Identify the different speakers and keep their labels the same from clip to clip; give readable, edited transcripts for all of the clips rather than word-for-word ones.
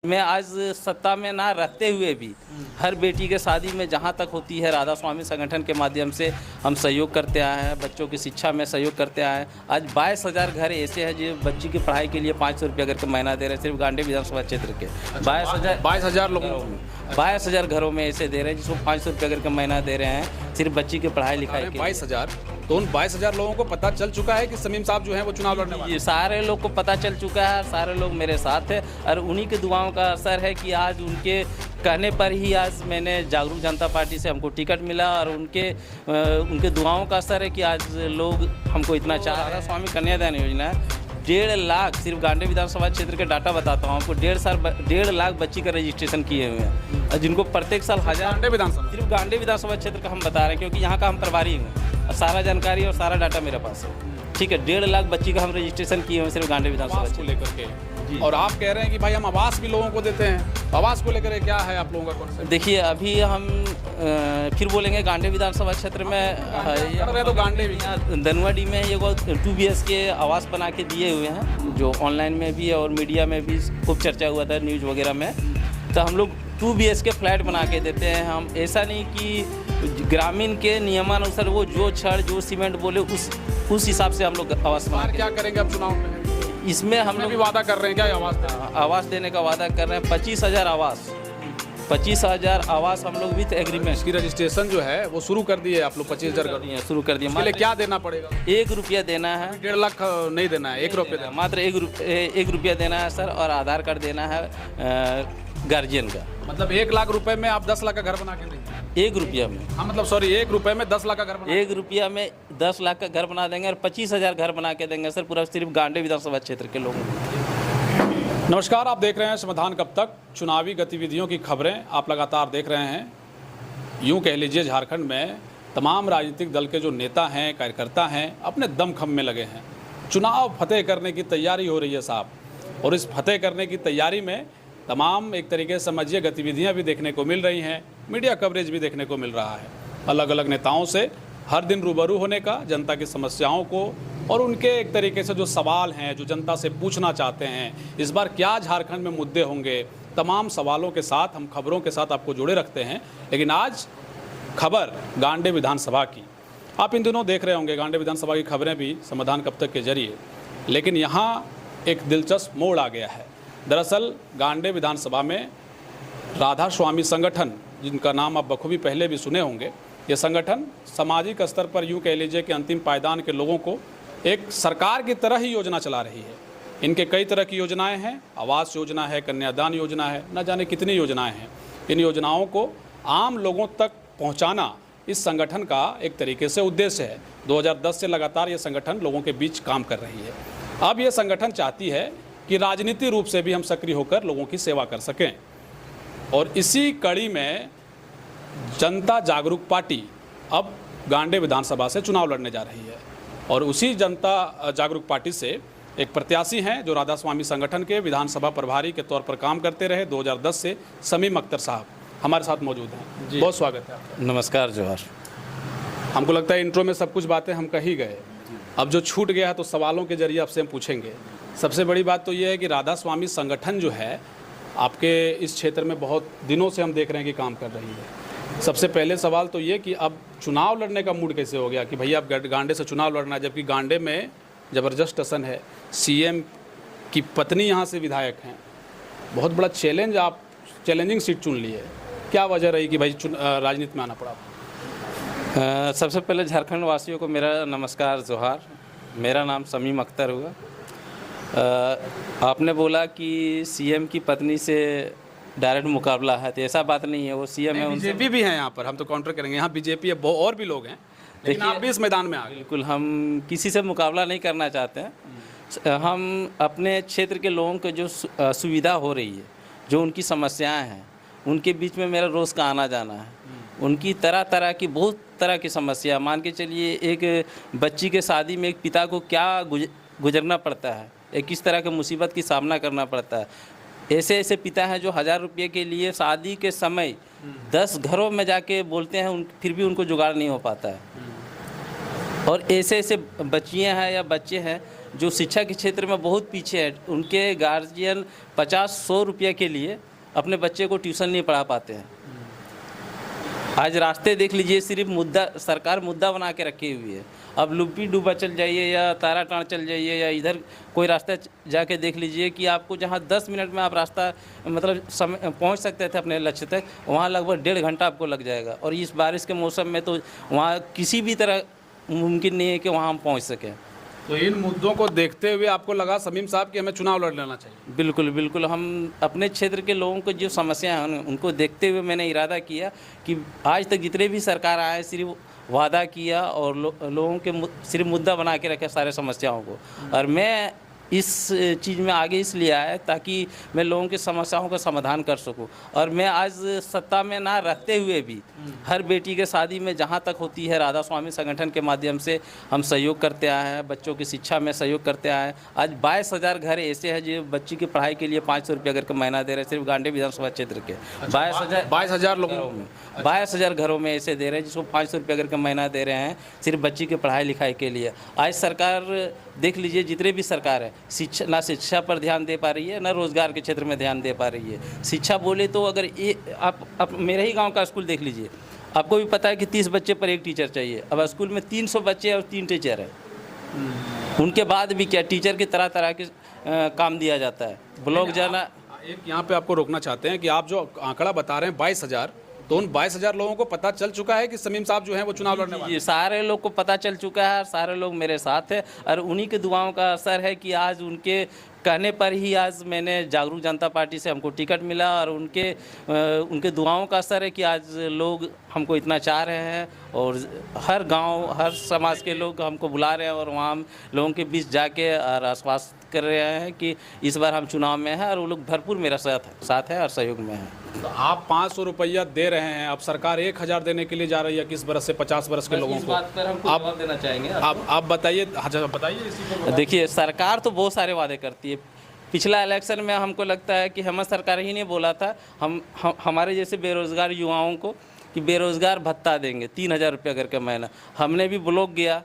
Speaker 1: मैं आज सत्ता में ना रहते हुए भी हर बेटी के शादी में जहाँ तक होती है राधा स्वामी संगठन के माध्यम से हम सहयोग करते आए हैं। बच्चों की शिक्षा में सहयोग करते आए हैं। आज 22,000 घर ऐसे हैं जो बच्ची की पढ़ाई के लिए 500 रुपये करके महीना दे रहे हैं। सिर्फ गांडी विधानसभा क्षेत्र के
Speaker 2: 22,000 लोगों में
Speaker 1: 22,000 घरों में ऐसे दे रहे हैं जिसको 500 रुपये करके महीना दे रहे हैं सिर्फ बच्ची की पढ़ाई लिखाई के लिए।
Speaker 2: 22,000 तो उन 22,000 लोगों को पता चल चुका है कि समीम साहब जो हैं वो चुनाव लड़ने वाले हैं।
Speaker 1: ये सारे लोग को पता चल चुका है। सारे लोग मेरे साथ हैं और उन्हीं के दुआओं का असर है कि आज उनके कहने पर ही आज मैंने जागरूक जनता पार्टी से हमको टिकट मिला और उनके दुआओं का असर है कि आज लोग हमको इतना चाह रहे हैं। स्वामी कन्यादान योजना है 1.5 लाख, सिर्फ गांडी विधानसभा क्षेत्र के डाटा बताता हूँ आपको, 1.5 लाख बच्ची का रजिस्ट्रेशन किए हुए हैं और जिनको प्रत्येक साल 1000 सिर्फ गांडी विधानसभा क्षेत्र का हम बता रहे हैं क्योंकि यहाँ का हम प्रभारी हैं और सारा जानकारी और सारा डाटा मेरे पास है। ठीक है, 1.5 लाख बच्ची का हम रजिस्ट्रेशन किए हुए हैं सिर्फ गांडी विधानसभा
Speaker 2: को लेकर के। और आप कह रहे हैं कि भाई हम आवास भी लोगों को देते हैं, आवास को लेकर क्या है आप लोगों का कॉन्सेप्ट?
Speaker 1: देखिए अभी हम फिर बोलेंगे गांडी विधानसभा क्षेत्र में
Speaker 2: तो गांडी
Speaker 1: धनुआडी में ये 2 BHK आवास बना के दिए हुए हैं जो ऑनलाइन में भी और मीडिया में भी खूब चर्चा हुआ था न्यूज़ वगैरह में। तो हम लोग 2 BHK फ्लैट बना के देते हैं। हम ऐसा नहीं कि ग्रामीण के नियमानुसार वो जो छड़ जो सीमेंट बोले उस हिसाब से हम लोग आवास बना।
Speaker 2: क्या करेंगे अब चुनाव में?
Speaker 1: इसमें हम लोग
Speaker 2: भी वादा कर रहे हैं क्या
Speaker 1: आवास देने का वादा कर रहे हैं। 25,000 आवास 25,000 आवास हम लोग विथ एग्रीमेंट।
Speaker 2: इसकी रजिस्ट्रेशन जो है वो शुरू कर दिए आप लोग? 25,000
Speaker 1: शुरू कर दिए।
Speaker 2: इसके क्या देना पड़ेगा?
Speaker 1: 1 रुपया देना है।
Speaker 2: 1.5 लाख नहीं देना है, 1 रुपया
Speaker 1: मात्र 1 रुपया देना है सर और आधार कार्ड देना है गार्जियन का।
Speaker 2: मतलब 1 लाख रुपए में आप 10 लाख का घर बना के देंगे?
Speaker 1: 1 रुपया में?
Speaker 2: हाँ मतलब सॉरी 1 रुपए में 10 लाख का घर बना?
Speaker 1: 1 रुपया में 10 लाख का घर बना देंगे और 25,000 घर बना के देंगे सर पूरा सिर्फ गांडी विधानसभा क्षेत्र के लोगों को।
Speaker 2: नमस्कार, आप देख रहे हैं समाधान कब तक, चुनावी गतिविधियों की खबरें आप लगातार देख रहे हैं। यूँ कह लीजिए झारखंड में तमाम राजनीतिक दल के जो नेता हैं कार्यकर्ता हैं अपने दमखम में लगे हैं। चुनाव फतेह करने की तैयारी हो रही है साहब, और इस फतेह करने की तैयारी में तमाम एक तरीके से समझिए गतिविधियां भी देखने को मिल रही हैं, मीडिया कवरेज भी देखने को मिल रहा है। अलग अलग नेताओं से हर दिन रूबरू होने का, जनता की समस्याओं को और उनके एक तरीके से जो सवाल हैं जो जनता से पूछना चाहते हैं, इस बार क्या झारखंड में मुद्दे होंगे, तमाम सवालों के साथ हम खबरों के साथ आपको जोड़े रखते हैं। लेकिन आज खबर गांडी विधानसभा की, आप इन दिनों देख रहे होंगे गांडी विधानसभा की खबरें भी समाधान कब तक के जरिए। लेकिन यहाँ एक दिलचस्प मोड़ आ गया है। दरअसल गांडी विधानसभा में राधा स्वामी संगठन, जिनका नाम आप बखूबी पहले भी सुने होंगे, ये संगठन सामाजिक स्तर पर यूँ कह लीजिए कि अंतिम पायदान के लोगों को एक सरकार की तरह ही योजना चला रही है। इनके कई तरह की योजनाएं हैं, आवास योजना है, कन्यादान योजना है, न जाने कितनी योजनाएं हैं। इन योजनाओं को आम लोगों तक पहुंचाना इस संगठन का एक तरीके से उद्देश्य है। 2010 से लगातार ये संगठन लोगों के बीच काम कर रही है। अब ये संगठन चाहती है कि राजनीतिक रूप से भी हम सक्रिय होकर लोगों की सेवा कर सकें, और इसी कड़ी में जनता जागरूक पार्टी अब गांडी विधानसभा से चुनाव लड़ने जा रही है। और उसी जनता जागरूक पार्टी से एक प्रत्याशी हैं जो राधा स्वामी संगठन के विधानसभा प्रभारी के तौर पर काम करते रहे 2010 से, समीम अख्तर साहब हमारे साथ मौजूद हैं। बहुत स्वागत है आपका।
Speaker 1: नमस्कार, जोहार।
Speaker 2: हमको लगता है इंट्रो में सब कुछ बातें हम कह ही गए, अब जो छूट गया है तो सवालों के जरिए आपसे हम पूछेंगे। सबसे बड़ी बात तो ये है कि राधा स्वामी संगठन जो है आपके इस क्षेत्र में बहुत दिनों से हम देख रहे हैं कि काम कर रही है। सबसे पहले सवाल तो ये कि अब चुनाव लड़ने का मूड कैसे हो गया कि भैया अब गांडे से चुनाव लड़ना है, जबकि गांडे में ज़बरदस्त टसन है, सीएम की पत्नी यहाँ से विधायक हैं, बहुत बड़ा चैलेंज, आप चैलेंजिंग सीट चुन ली है। क्या वजह रही कि भाई राजनीति में आना पड़ा?
Speaker 1: सबसे पहले झारखंड वासियों को मेरा नमस्कार, जोहार। मेरा नाम समीम अख्तर हुआ। आपने बोला कि सीएम की पत्नी से डायरेक्ट मुकाबला है, तो ऐसा बात नहीं है। वो सीएम है,
Speaker 2: बीजेपी भी है यहाँ पर, हम तो काउंटर करेंगे। यहाँ बीजेपी है, और भी लोग हैं, लेकिन आप भी इस मैदान में आ गए।
Speaker 1: बिल्कुल, हम किसी से मुकाबला नहीं करना चाहते हैं। हम अपने क्षेत्र के लोगों को जो सुविधा हो रही है, जो उनकी समस्याएं हैं, उनके बीच में मेरा रोज़ का आना जाना है। उनकी तरह तरह की बहुत तरह की समस्या, मान के चलिए एक बच्ची के शादी में एक पिता को क्या गुजरना पड़ता है, एक किस तरह के मुसीबत की सामना करना पड़ता है। ऐसे ऐसे पिता हैं जो 1000 रुपये के लिए शादी के समय 10 घरों में जाके बोलते हैं, फिर भी उनको जुगाड़ नहीं हो पाता है। और ऐसे ऐसे बच्चियां हैं या बच्चे हैं जो शिक्षा के क्षेत्र में बहुत पीछे हैं, उनके गार्जियन 50-100 रुपये के लिए अपने बच्चे को ट्यूशन नहीं पढ़ा पाते हैं। आज रास्ते देख लीजिए, सिर्फ मुद्दा सरकार मुद्दा बना के रखी हुई है। अब लुब्बी डूबा चल जाइए या ताराटाण चल जाइए या इधर कोई रास्ता जाके देख लीजिए कि आपको जहाँ 10 मिनट में आप रास्ता मतलब समय पहुँच सकते थे अपने लक्ष्य तक, वहाँ लगभग 1.5 घंटा आपको लग जाएगा। और इस बारिश के मौसम में तो वहाँ किसी भी तरह मुमकिन नहीं है कि वहाँ हम पहुँच सकें।
Speaker 2: तो इन मुद्दों को देखते हुए आपको लगा शमीम साहब कि हमें चुनाव लड़ लेना चाहिए?
Speaker 1: बिल्कुल बिल्कुल, हम अपने क्षेत्र के लोगों को जो समस्या हैं उनको देखते हुए मैंने इरादा किया कि आज तक जितने भी सरकार आए सिर्फ वादा किया और लोगों के सिर्फ मुद्दा बना के रखे सारे समस्याओं को। और मैं इस चीज़ में आगे इसलिए आया ताकि मैं लोगों की समस्याओं का समाधान कर सकूं। और मैं आज सत्ता में ना रहते हुए भी हर बेटी के शादी में जहां तक होती है राधा स्वामी संगठन के माध्यम से हम सहयोग करते आए हैं, बच्चों की शिक्षा में सहयोग करते आए हैं। आज 22,000 घर ऐसे हैं जो बच्ची की पढ़ाई के लिए 500 रुपये अगर का महीना दे रहे हैं, सिर्फ गांडी विधानसभा क्षेत्र के
Speaker 2: 22,000 लोगों में
Speaker 1: 22,000 घरों में ऐसे दे रहे हैं जिसको 500 रुपये अगर का महीना दे रहे हैं सिर्फ बच्ची की पढ़ाई लिखाई के लिए। आज सरकार देख लीजिए, जितने भी सरकार है शिक्षा पर ध्यान दे पा रही है, ना रोज़गार के क्षेत्र में ध्यान दे पा रही है। शिक्षा बोले तो अगर ये आप मेरे ही गांव का स्कूल देख लीजिए, आपको भी पता है कि 30 बच्चे पर एक टीचर चाहिए। अब स्कूल में 300 बच्चे और 3 टीचर है, उनके बाद भी क्या टीचर की तरह तरह के काम दिया जाता है। ब्लॉक जाना,
Speaker 2: एक यहाँ पे आपको रोकना चाहते हैं कि आप जो आंकड़ा बता रहे हैं 22,000, तो उन 22,000 लोगों को पता चल चुका है कि शमीम साहब जो हैं वो चुनाव लड़ने वाले हैं?
Speaker 1: सारे लोग को पता चल चुका है, सारे लोग मेरे साथ हैं और उन्हीं के दुआओं का असर है कि आज उनके कहने पर ही आज मैंने जागरूक जनता पार्टी से हमको टिकट मिला। और उनके दुआओं का असर है कि आज लोग हमको इतना चाह रहे हैं और हर गांव हर समाज के लोग हमको बुला रहे हैं और वहाँ हम लोगों के बीच जाके और आश्वस्त कर रहे हैं कि इस बार हम चुनाव में हैं और वो लोग भरपूर मेरा साथ है और सहयोग में है।
Speaker 2: तो आप 500 रुपया दे रहे हैं, अब सरकार 1,000 देने के लिए जा रही है 21 बरस से 50 बरस के लोगों
Speaker 1: इस
Speaker 2: को।
Speaker 1: बात पर हम जवाब देना चाहेंगे।
Speaker 2: आप बताइए। बताइए इसी पर।
Speaker 1: देखिए, सरकार तो बहुत सारे वादे करती है। पिछला इलेक्शन में हमको लगता है कि हेमंत सरकार ही ने बोला था हमारे जैसे बेरोज़गार युवाओं को कि बेरोज़गार भत्ता देंगे 3,000 रुपये करके महीना। हमने भी ब्लॉक गया,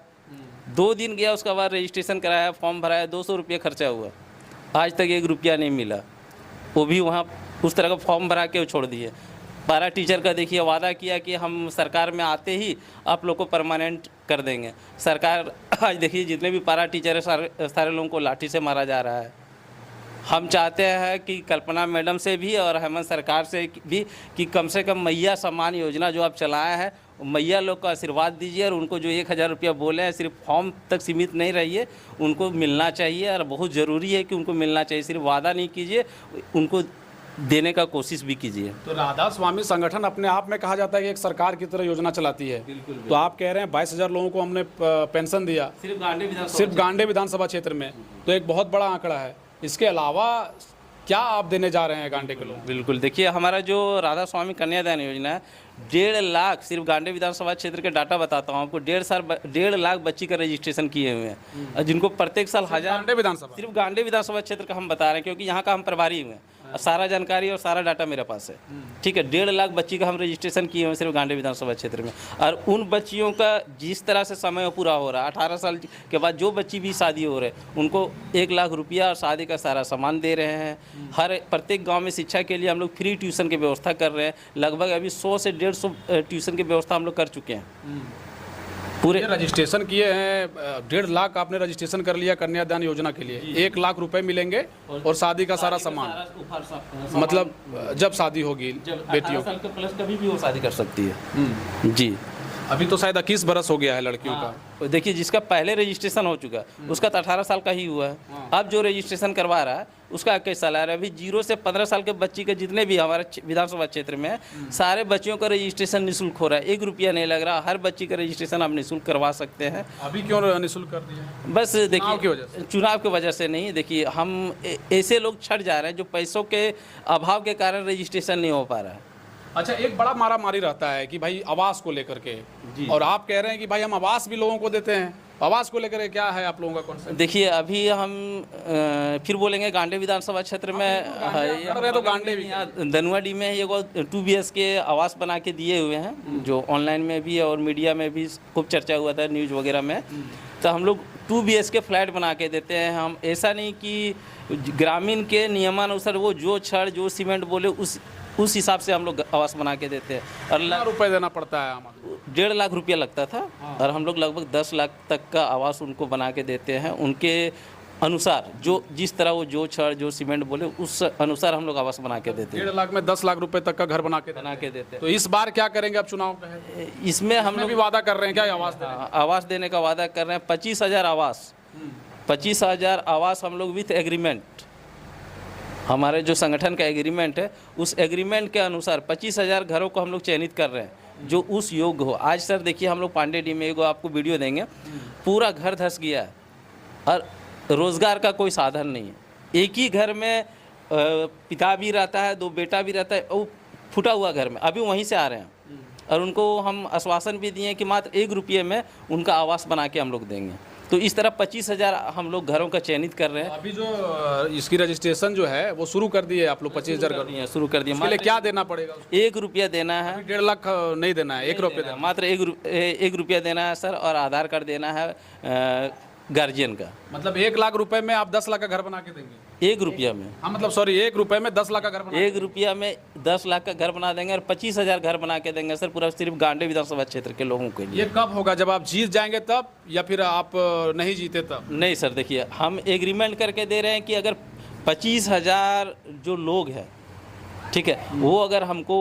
Speaker 1: 2 दिन गया, उसके बाद रजिस्ट्रेशन कराया, फॉर्म भराया, 200 रुपये खर्चा हुआ, आज तक 1 रुपया नहीं मिला। वो भी वहाँ उस तरह का फॉर्म भरा के छोड़ दिए। पारा टीचर का देखिए वादा किया कि हम सरकार में आते ही आप लोग को परमानेंट कर देंगे। सरकार आज देखिए जितने भी पारा टीचर है सारे लोगों को लाठी से मारा जा रहा है। हम चाहते हैं कि कल्पना मैडम से भी और हेमंत सरकार से भी कि कम से कम मैया सम्मान योजना जो आप चलाए हैं, मैया लोग का आशीर्वाद दीजिए और उनको जो 1,000 रुपया बोले हैं सिर्फ फॉर्म तक सीमित नहीं रहिए, उनको मिलना चाहिए और बहुत ज़रूरी है कि उनको मिलना चाहिए। सिर्फ वादा नहीं कीजिए, उनको देने का कोशिश भी कीजिए।
Speaker 2: तो राधा स्वामी संगठन अपने आप में कहा जाता है कि एक सरकार की तरह योजना चलाती है।
Speaker 1: बिल्कुल।
Speaker 2: तो आप कह रहे हैं 22,000 लोगों को हमने पेंशन दिया सिर्फ गांडी विधानसभा क्षेत्र में, तो एक बहुत बड़ा आंकड़ा है। इसके अलावा क्या आप देने जा रहे हैं गांडी के लोग?
Speaker 1: बिल्कुल, देखिए हमारा जो राधा स्वामी कन्यादान योजना है 1.5 लाख, सिर्फ गांडी विधानसभा क्षेत्र के डाटा बताता हूँ आपको, 1.5 लाख बच्ची का रजिस्ट्रेशन किए हुए हैं, जिनको प्रत्येक साल 1,000
Speaker 2: विधानसभा,
Speaker 1: सिर्फ गांडी विधानसभा क्षेत्र का हम बता रहे हैं क्योंकि यहाँ का हम प्रभारी हुए हैं। सारा जानकारी और सारा डाटा मेरे पास है, ठीक है। 1.5 लाख बच्ची का हम रजिस्ट्रेशन किए हुए सिर्फ गांडी विधानसभा क्षेत्र में। और उन बच्चियों का जिस तरह से समय पूरा हो रहा है, 18 साल के बाद जो बच्ची भी शादी हो रहे उनको 1 लाख रुपया और शादी का सारा सामान दे रहे हैं। हर प्रत्येक गांव में शिक्षा के लिए हम लोग फ्री ट्यूशन की व्यवस्था कर रहे हैं। लगभग अभी 100 से 150 ट्यूशन की व्यवस्था हम लोग कर चुके हैं।
Speaker 2: पूरे रजिस्ट्रेशन किए हैं, 1.5 लाख आपने रजिस्ट्रेशन कर लिया कन्यादान योजना के लिए, 1 लाख रुपए मिलेंगे और शादी का सारा सामान, मतलब जब शादी होगी बेटियों
Speaker 1: साल के प्लस कभी भी वो शादी कर सकती है। जी,
Speaker 2: अभी तो शायद 21 बरस हो गया है लड़कियों का।
Speaker 1: देखिए जिसका पहले रजिस्ट्रेशन हो चुका उसका तो 18 साल का ही हुआ है। अब जो रजिस्ट्रेशन करवा रहा है उसका 21 साल आ रहा है। अभी 0 से 15 साल के बच्ची के जितने भी हमारे विधानसभा क्षेत्र में सारे बच्चियों का रजिस्ट्रेशन निःशुल्क हो रहा है, 1 रुपया नहीं लग रहा। हर बच्ची का रजिस्ट्रेशन आप निःशुल्क करवा सकते हैं।
Speaker 2: अभी क्यों निःशुल्क कर दिया?
Speaker 1: बस देखिए चुनाव की वजह से नहीं, देखिए हम ऐसे लोग छट जा रहे हैं जो पैसों के अभाव के कारण रजिस्ट्रेशन नहीं हो पा रहा है।
Speaker 2: अच्छा, एक बड़ा मारामारी रहता है कि भाई आवास को लेकर के, और आप कह रहे हैं कि भाई हम आवास भी लोगों को देते हैं, आवास को लेकर क्या है आप लोगों का कॉन्सेप्ट?
Speaker 1: देखिए अभी हम फिर बोलेंगे गांडे विधानसभा क्षेत्र में
Speaker 2: तो गांडे भी
Speaker 1: यहाँ दनुआडी में ये 2 BHK आवास बना के दिए हुए हैं, जो ऑनलाइन में भी और मीडिया में भी खूब चर्चा हुआ था, न्यूज़ वगैरह में। तो हम लोग 2 BHK फ्लैट बना के देते हैं। हम ऐसा नहीं कि ग्रामीण के नियमानुसार वो जो छड़ जो सीमेंट बोले उस हिसाब से हम लोग आवास बना के देते हैं। और
Speaker 2: कितना रुपए देना पड़ता है?
Speaker 1: 1.5 लाख रुपया लगता था और हम लोग लगभग 10 लाख तक का आवास उनको बना के देते हैं। उनके अनुसार जो जिस तरह वो जो छड़ जो सीमेंट बोले उस अनुसार हम लोग आवास बना के देते हैं।
Speaker 2: 1.5 लाख में 10 लाख रुपए तक का घर बना के
Speaker 1: देते हैं।
Speaker 2: तो इस बार क्या करेंगे आप चुनाव पे?
Speaker 1: इसमें हम लोग
Speaker 2: भी वादा कर रहे हैं क्या
Speaker 1: आवास देने का वादा कर रहे हैं। 25,000 आवास 25,000 आवास हम लोग विथ एग्रीमेंट, हमारे जो संगठन का एग्रीमेंट है उस एग्रीमेंट के अनुसार 25,000 घरों को हम लोग चयनित कर रहे हैं जो उस योग्य हो। आज सर देखिए हम लोग पांडे डी में आपको वीडियो देंगे, पूरा घर धंस गया है और रोज़गार का कोई साधन नहीं है। एक ही घर में पिता भी रहता है, 2 बेटा भी रहता है, वो फूटा हुआ घर में अभी वहीं से आ रहे हैं और उनको हम आश्वासन भी दिए कि मात्र 1 रुपये में उनका आवास बना के हम लोग देंगे। तो इस तरह 25,000 हम लोग घरों का चयनित कर रहे हैं।
Speaker 2: अभी जो इसकी रजिस्ट्रेशन जो है वो शुरू कर दिए आप लोग? 25,000
Speaker 1: शुरू कर दिए।
Speaker 2: इसके लिए क्या देना पड़ेगा?
Speaker 1: 1 रुपया देना है।
Speaker 2: 1.5 लाख नहीं देना है, 1 रुपया
Speaker 1: मात्र 1 रुपया देना है सर, और आधार कार्ड देना है गार्जियन का।
Speaker 2: मतलब 1 लाख रुपए में आप 10 लाख का घर बना के देंगे?
Speaker 1: 1 रुपया में?
Speaker 2: हाँ मतलब सॉरी, 1 रुपये में 10 लाख का घर बना
Speaker 1: 1 रुपया में 10 लाख का घर बना देंगे और 25,000 घर बना के देंगे सर, पूरा सिर्फ गांडे विधानसभा क्षेत्र के लोगों के लिए।
Speaker 2: ये कब होगा? जब आप जीत जाएंगे तब, या फिर आप नहीं जीते तब?
Speaker 1: नहीं सर, देखिए हम एग्रीमेंट करके दे रहे हैं कि अगर 25,000 जो लोग हैं, ठीक है, वो अगर हमको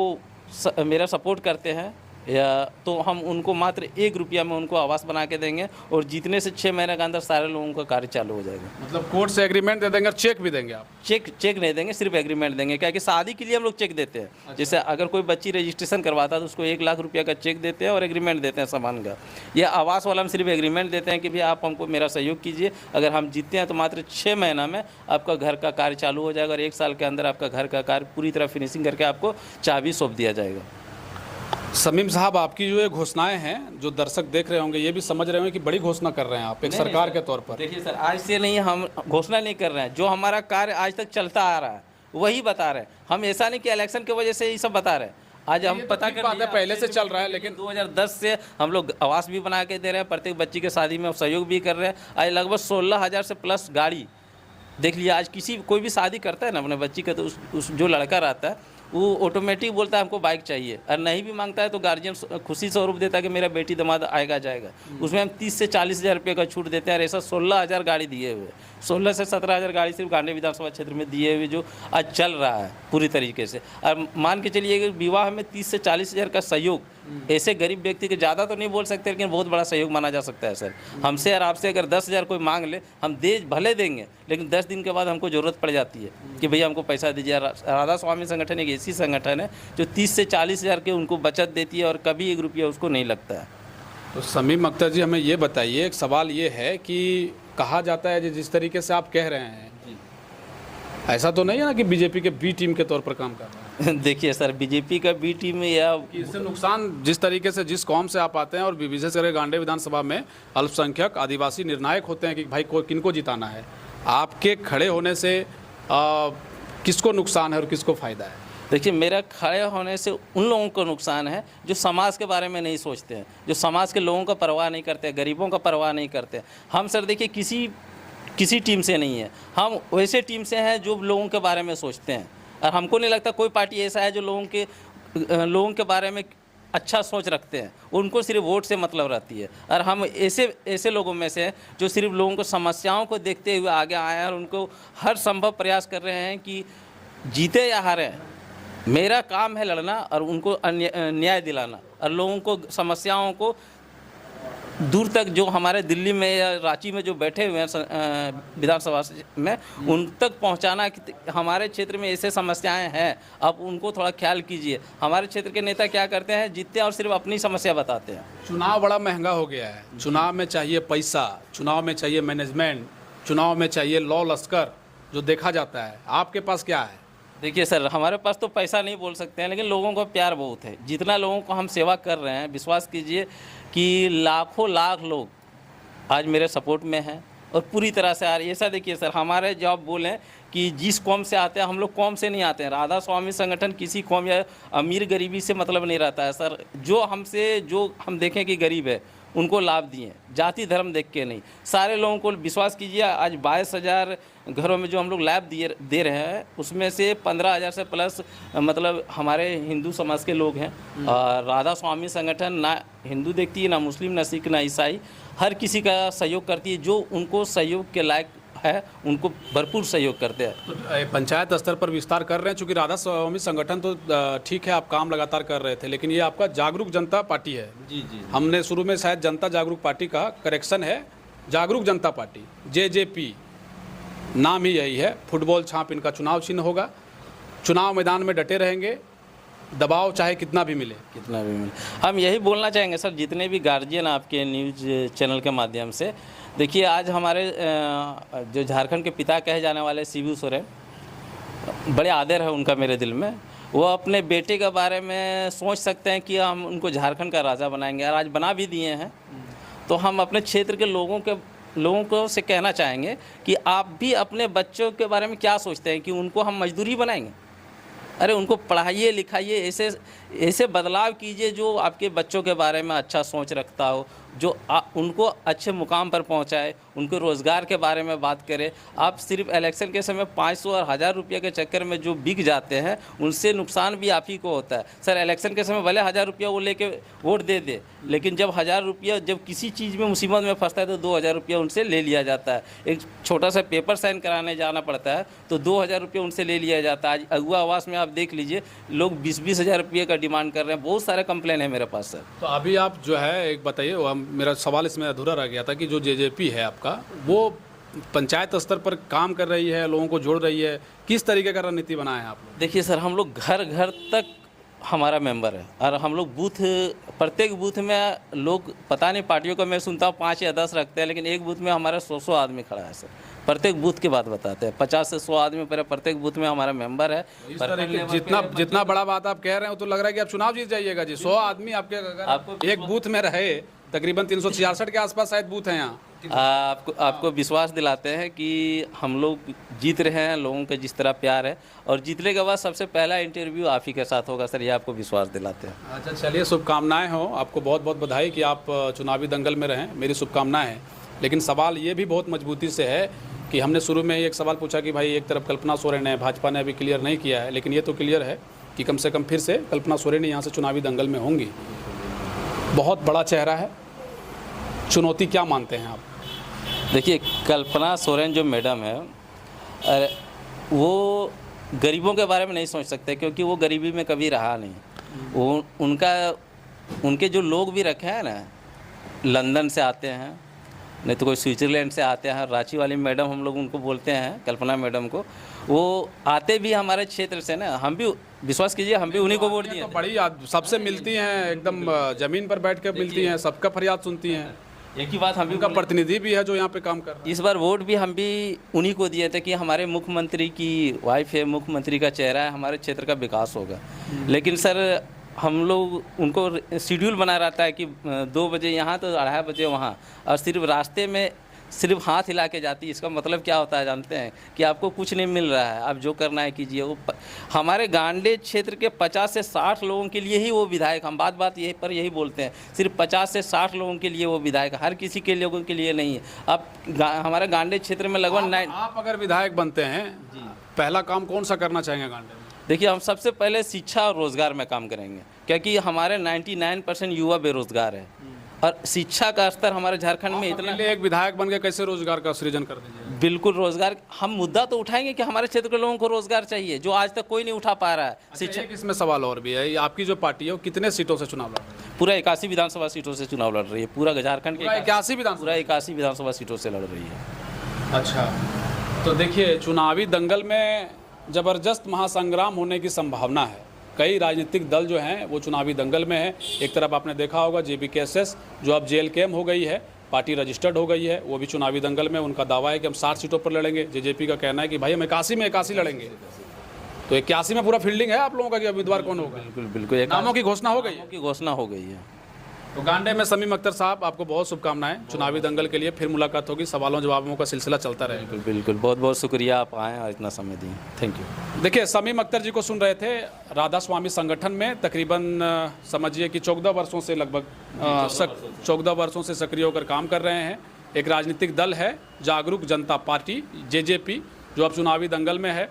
Speaker 1: मेरा सपोर्ट करते हैं या तो हम उनको मात्र 1 रुपया में उनको आवास बना के देंगे और जीतने से 6 महीने के अंदर सारे लोगों का कार्य चालू हो जाएगा।
Speaker 2: मतलब कोर्ट से एग्रीमेंट दे देंगे और चेक भी देंगे आप?
Speaker 1: चेक नहीं देंगे, सिर्फ एग्रीमेंट देंगे। क्या कि शादी के लिए हम लोग चेक देते हैं। अच्छा। जैसे अगर कोई बच्ची रजिस्ट्रेशन करवाता है तो उसको 1 लाख रुपया का चेक देते हैं और एग्रीमेंट देते हैं सामान का। या आवास वाला हम सिर्फ एग्रीमेंट देते हैं कि भाई आप हमको मेरा सहयोग कीजिए, अगर हम जीतते हैं तो मात्र 6 महीना में आपका घर का कार्य चालू हो जाएगा और 1 साल के अंदर आपका घर का कार्य पूरी तरह फिनिशिंग करके आपको चाबी सौंप दिया जाएगा।
Speaker 2: समीम साहब, आपकी जो ये घोषणाएं हैं, जो दर्शक देख रहे होंगे ये भी समझ रहे होंगे कि बड़ी घोषणा कर रहे हैं आप एक सरकार के तौर पर।
Speaker 1: देखिए सर, आज से नहीं, हम घोषणा नहीं कर रहे हैं, जो हमारा कार्य आज तक चलता आ रहा है वही बता रहे हैं। हम ऐसा नहीं कि इलेक्शन की वजह से ये सब बता रहे हैं। आज हम पता कर
Speaker 2: लिया पहले से चल रहा है, लेकिन
Speaker 1: 2010 से हम लोग आवास भी बना के दे रहे हैं, प्रत्येक बच्ची के शादी में सहयोग भी कर रहे हैं। आज लगभग 16,000 से प्लस गाड़ी, देख लिया आज कोई भी शादी करता है ना अपने बच्ची का, तो उस जो लड़का रहता है वो ऑटोमेटिक बोलता है हमको बाइक चाहिए, और नहीं भी मांगता है तो गार्जियन खुशी स्वरूप देता है कि मेरा बेटी दामाद आएगा जाएगा। उसमें हम 30 से 40,000 रुपये का छूट देते हैं और ऐसा 16,000 गाड़ी दिए हुए, 16 से 17,000 गाड़ी सिर्फ गांडे विधानसभा क्षेत्र में दिए हुए, जो आज चल रहा है पूरी तरीके से। और मान के चलिए कि विवाह में 30 से 40,000 का सहयोग ऐसे गरीब व्यक्ति के, ज़्यादा तो नहीं बोल सकते लेकिन बहुत बड़ा सहयोग माना जा सकता है सर। हमसे और आपसे अगर 10,000 कोई मांग ले, हम भले देंगे, लेकिन 10 दिन के बाद हमको ज़रूरत पड़ जाती है कि भैया हमको पैसा दीजिए। राधा स्वामी संगठन एक ऐसी संगठन है जो 30 से 40,000 के उनको बचत देती है और कभी 1 रुपया उसको नहीं लगता है।
Speaker 2: तो समीम अख्तर जी, हमें ये बताइए, एक सवाल ये है कि कहा जाता है जिस तरीके से आप कह रहे हैं, ऐसा तो नहीं है ना कि बीजेपी के बी टीम के तौर पर काम कर रहे हैं?
Speaker 1: देखिए सर, बीजेपी का बी टीम या
Speaker 2: इससे नुकसान, जिस तरीके से जिस कौम से आप आते हैं और विशेष करके गांडे विधानसभा में अल्पसंख्यक आदिवासी निर्णायक होते हैं कि भाई किनको जिताना है, आपके खड़े होने से किसको नुकसान है और किसको फ़ायदा है?
Speaker 1: देखिए, मेरा खड़े होने से उन लोगों को नुकसान है जो समाज के बारे में नहीं सोचते हैं, जो समाज के लोगों का परवाह नहीं करते, गरीबों का परवाह नहीं करते। हम सर देखिए किसी टीम से नहीं है, हम वैसे टीम से हैं जो लोगों के बारे में सोचते हैं। और हमको नहीं लगता कोई पार्टी ऐसा है जो लोगों के बारे में अच्छा सोच रखते हैं। उनको सिर्फ वोट से मतलब रहती है, और हम ऐसे लोगों में से हैं जो सिर्फ लोगों को समस्याओं को देखते हुए आगे आए हैं और उनको हर संभव प्रयास कर रहे हैं कि जीते या हारें, मेरा काम है लड़ना और उनको न्याय दिलाना और लोगों को समस्याओं को दूर तक, जो हमारे दिल्ली में या रांची में जो बैठे हुए हैं विधानसभा में, उन तक पहुंचाना कि हमारे क्षेत्र में ऐसे समस्याएं हैं, आप उनको थोड़ा ख्याल कीजिए। हमारे क्षेत्र के नेता क्या करते हैं, जीतते हैं और सिर्फ अपनी समस्या बताते हैं।
Speaker 2: चुनाव बड़ा महंगा हो गया है, चुनाव में चाहिए पैसा, चुनाव में चाहिए मैनेजमेंट, चुनाव में चाहिए लॉ लश्कर जो देखा जाता है। आपके पास क्या है?
Speaker 1: देखिए सर, हमारे पास तो पैसा नहीं बोल सकते हैं, लेकिन लोगों का प्यार बहुत है। जितना लोगों को हम सेवा कर रहे हैं, विश्वास कीजिए कि लाखों लाख लोग आज मेरे सपोर्ट में हैं और पूरी तरह से आ रही है। ऐसा देखिए सर, हमारे जो आप बोलें कि जिस कौम से आते हैं, हम लोग कौम से नहीं आते हैं। राधा स्वामी संगठन किसी कौम या अमीर गरीबी से मतलब नहीं रहता है सर। जो हम देखें कि गरीब है उनको लाभ दिए, जाति धर्म देख के नहीं। सारे लोगों को विश्वास कीजिए, आज 22,000 घरों में जो हम लोग लाभ दे रहे हैं, उसमें से 15,000 से प्लस मतलब हमारे हिंदू समाज के लोग हैं। और राधा स्वामी संगठन ना हिंदू देखती है, ना मुस्लिम, ना सिख, ना ईसाई, हर किसी का सहयोग करती है। जो उनको सहयोग के लायक है उनको भरपूर सहयोग करते हैं।
Speaker 2: तो पंचायत स्तर पर विस्तार कर रहे हैं, चूँकि राधा स्वामी संगठन तो ठीक है, आप काम लगातार कर रहे थे, लेकिन ये आपका जागरूक जनता पार्टी है।
Speaker 1: जी।
Speaker 2: हमने शुरू में शायद जनता जागरूक पार्टी का करेक्शन है, जागरूक जनता पार्टी JJP नाम ही यही है। फुटबॉल छाप इनका चुनाव चिन्ह होगा। चुनाव मैदान में डटे रहेंगे, दबाव चाहे कितना भी मिले।
Speaker 1: हम यही बोलना चाहेंगे सर, जितने भी गार्जियन आपके न्यूज़ चैनल के माध्यम से, देखिए आज हमारे जो झारखंड के पिता कहे जाने वाले शिबू सोरेन, बड़े आदर है उनका मेरे दिल में। वो अपने बेटे के बारे में सोच सकते हैं कि हम उनको झारखंड का राजा बनाएंगे, और आज बना भी दिए हैं। तो हम अपने क्षेत्र के लोगों को से कहना चाहेंगे कि आप भी अपने बच्चों के बारे में क्या सोचते हैं कि उनको हम मजदूरी बनाएंगे? अरे उनको पढ़ाइए लिखाइए, ऐसे बदलाव कीजिए जो आपके बच्चों के बारे में अच्छा सोच रखता हो, जो उनको अच्छे मुकाम पर पहुंचाए, उनको रोज़गार के बारे में बात करें। आप सिर्फ इलेक्शन के समय 500 और 1000 रुपये के चक्कर में जो बिक जाते हैं, उनसे नुकसान भी आप ही को होता है सर। इलेक्शन के समय भले 1000 रुपया वो लेके वोट दे, लेकिन जब 1000 रुपया जब किसी चीज़ में मुसीबत में फंसता है तो 2000 रुपया उनसे ले लिया जाता है। एक छोटा सा पेपर साइन कराने जाना पड़ता है तो 2000 रुपया उनसे ले लिया जाता है। आज अगुआ आवास में आप देख लीजिए, लोग 20-20 हज़ार रुपये का डिमांड कर रहे हैं। बहुत सारे कंप्लेन है मेरे पास सर।
Speaker 2: तो अभी आप जो है एक बताइए, मेरा सवाल इसमें अधूरा रह गया था कि जो JJP है आपका, वो पंचायत स्तर पर काम कर रही है, लोगों को जोड़ रही है, किस तरीके का रणनीति बनाया है आप लोग?
Speaker 1: देखिए सर, हम लोग घर घर तक हमारा मेंबर है, और हम लोग प्रत्येक बूथ में लोग, पता नहीं पार्टियों का मैं सुनता हूँ 5 या 10 रखते हैं, लेकिन एक बूथ में हमारा 100 आदमी खड़ा है सर। प्रत्येक बूथ की बात बताते हैं, 50 से 100 आदमी पर प्रत्येक बूथ में हमारा मेंबर है।
Speaker 2: जितना बड़ा बात आप कह रहे हो तो लग रहा है कि आप चुनाव जीत जाइएगा जी। 100 आदमी आपके अगर एक बूथ में रहे, तकरीबन 366 के आसपास शायद बूथ हैं यहाँ।
Speaker 1: आपको विश्वास दिलाते हैं कि हम लोग जीत रहे हैं, लोगों के जिस तरह प्यार है, और जीतने के बाद सबसे पहला इंटरव्यू आप ही के साथ होगा सर, ये आपको विश्वास दिलाते हैं।
Speaker 2: अच्छा, चलिए, शुभकामनाएं हो आपको, बहुत बहुत बधाई कि आप चुनावी दंगल में रहें, मेरी शुभकामनाएं हैं। लेकिन सवाल ये भी बहुत मजबूती से है कि हमने शुरू में एक सवाल पूछा कि भाई एक तरफ कल्पना सोरेन है, भाजपा ने अभी क्लियर नहीं किया है, लेकिन ये तो क्लियर है कि कम से कम फिर से कल्पना सोरेन यहाँ से चुनावी दंगल में होंगी। बहुत बड़ा चेहरा है, चुनौती क्या मानते हैं आप?
Speaker 1: देखिए, कल्पना सोरेन जो मैडम है, वो गरीबों के बारे में नहीं सोच सकते, क्योंकि वो गरीबी में कभी रहा नहीं। वो उनके जो लोग भी रखे हैं ना, लंदन से आते हैं, नहीं तो कोई स्विट्ज़रलैंड से आते हैं। रांची वाली मैडम हम लोग उनको बोलते हैं, कल्पना मैडम को, वो आते भी हमारे क्षेत्र से ना। हम भी, विश्वास कीजिए, हम भी उन्हीं को वोट दिए।
Speaker 2: तो बड़ी सबसे मिलती हैं, एकदम ज़मीन पर बैठ के मिलती हैं, सबका फरियाद सुनती हैं।
Speaker 1: एक ही बात, हम भी
Speaker 2: उनका प्रतिनिधि भी है जो यहाँ पे काम कर रहा है।
Speaker 1: इस बार वोट भी हम भी उन्हीं को दिए थे कि हमारे मुख्यमंत्री की वाइफ है, मुख्यमंत्री का चेहरा है, हमारे क्षेत्र का विकास होगा। लेकिन सर, हम लोग उनको शेड्यूल बना रहता है कि 2 बजे यहाँ तो 2:30 बजे वहाँ, और सिर्फ रास्ते में सिर्फ हाथ हिला के जाती है। इसका मतलब क्या होता है जानते हैं? कि आपको कुछ नहीं मिल रहा है, आप जो करना है कीजिए। वो हमारे गांडे क्षेत्र के 50 से 60 लोगों के लिए ही वो विधायक, हम बात यही पर यही बोलते हैं, सिर्फ 50 से 60 लोगों के लिए वो विधायक, हर किसी के लोगों के लिए नहीं है। अब हमारे गांडे क्षेत्र में लगभग
Speaker 2: आप अगर विधायक बनते हैं, पहला काम कौन सा करना चाहेंगे गांडे में?
Speaker 1: देखिए, हम सबसे पहले शिक्षा और रोज़गार में काम करेंगे, क्योंकि हमारे 99% युवा बेरोजगार है, और शिक्षा का स्तर हमारे झारखंड में इतना।
Speaker 2: एक विधायक बन के कैसे रोजगार का सृजन कर दीजिए?
Speaker 1: बिल्कुल, रोजगार हम मुद्दा तो उठाएंगे कि हमारे क्षेत्र के लोगों को रोजगार चाहिए, जो आज तक कोई नहीं उठा पा रहा है।
Speaker 2: शिक्षा, इसमें सवाल और भी है, आपकी जो पार्टी है वो कितने सीटों से चुनाव लड़ रही है?
Speaker 1: पूरा 81 विधानसभा सीटों से चुनाव लड़ रही है। पूरा झारखंड के
Speaker 2: 81
Speaker 1: विधानसभा सीटों से लड़ रही है।
Speaker 2: अच्छा, तो देखिए, चुनावी दंगल में ज़बरदस्त महासंग्राम होने की संभावना है। कई राजनीतिक दल जो हैं वो चुनावी दंगल में हैं। एक तरफ आपने देखा होगा JBKSS, जो अब JLKM हो गई है, पार्टी रजिस्टर्ड हो गई है, वो भी चुनावी दंगल में। उनका दावा है कि हम 60 सीटों पर लड़ेंगे। JJP का कहना है कि भाई हम 81 में 81 लड़ेंगे। तो 81 में पूरा फील्डिंग है आप लोगों का कि उम्मीदवार कौन होगा?
Speaker 1: बिल्कुल,
Speaker 2: नामों की घोषणा हो गई है।
Speaker 1: घोषणा हो गई है।
Speaker 2: तो गांडे में समीम अख्तर साहब, आपको बहुत शुभकामनाएं चुनावी दंगल के लिए। फिर मुलाकात होगी, सवालों जवाबों का सिलसिला चलता रहेगा।
Speaker 1: बिल्कुल बिल्कुल, बहुत बहुत शुक्रिया आप आए और इतना समय दिए, थैंक यू।
Speaker 2: देखिए, समीम अख्तर जी को सुन रहे थे। राधा स्वामी संगठन में तकरीबन समझिए कि 14 वर्षों से लगभग 14 वर्षों से सक्रिय होकर काम कर रहे हैं। एक राजनीतिक दल है जागरूक जनता पार्टी JJP, जो अब चुनावी दंगल में है।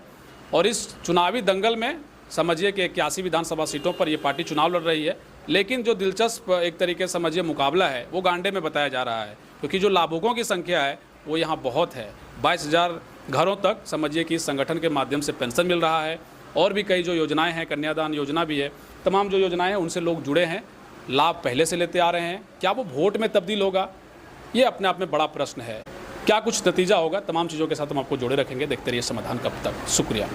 Speaker 2: और इस चुनावी दंगल में समझिए कि 81 विधानसभा सीटों पर ये पार्टी चुनाव लड़ रही है। लेकिन जो दिलचस्प एक तरीके से समझिए मुकाबला है वो गांडे में बताया जा रहा है, क्योंकि जो लाभुकों की संख्या है वो यहाँ बहुत है। 22,000 घरों तक समझिए कि इस संगठन के माध्यम से पेंशन मिल रहा है। और भी कई जो योजनाएं हैं, कन्यादान योजना भी है, तमाम जो योजनाएं हैं उनसे लोग जुड़े हैं, लाभ पहले से लेते आ रहे हैं। क्या वो वोट में तब्दील होगा, ये अपने आप में बड़ा प्रश्न है। क्या कुछ नतीजा होगा, तमाम चीज़ों के साथ हम आपको जोड़े रखेंगे। देखते रहिए समाधान कब तक। शुक्रिया।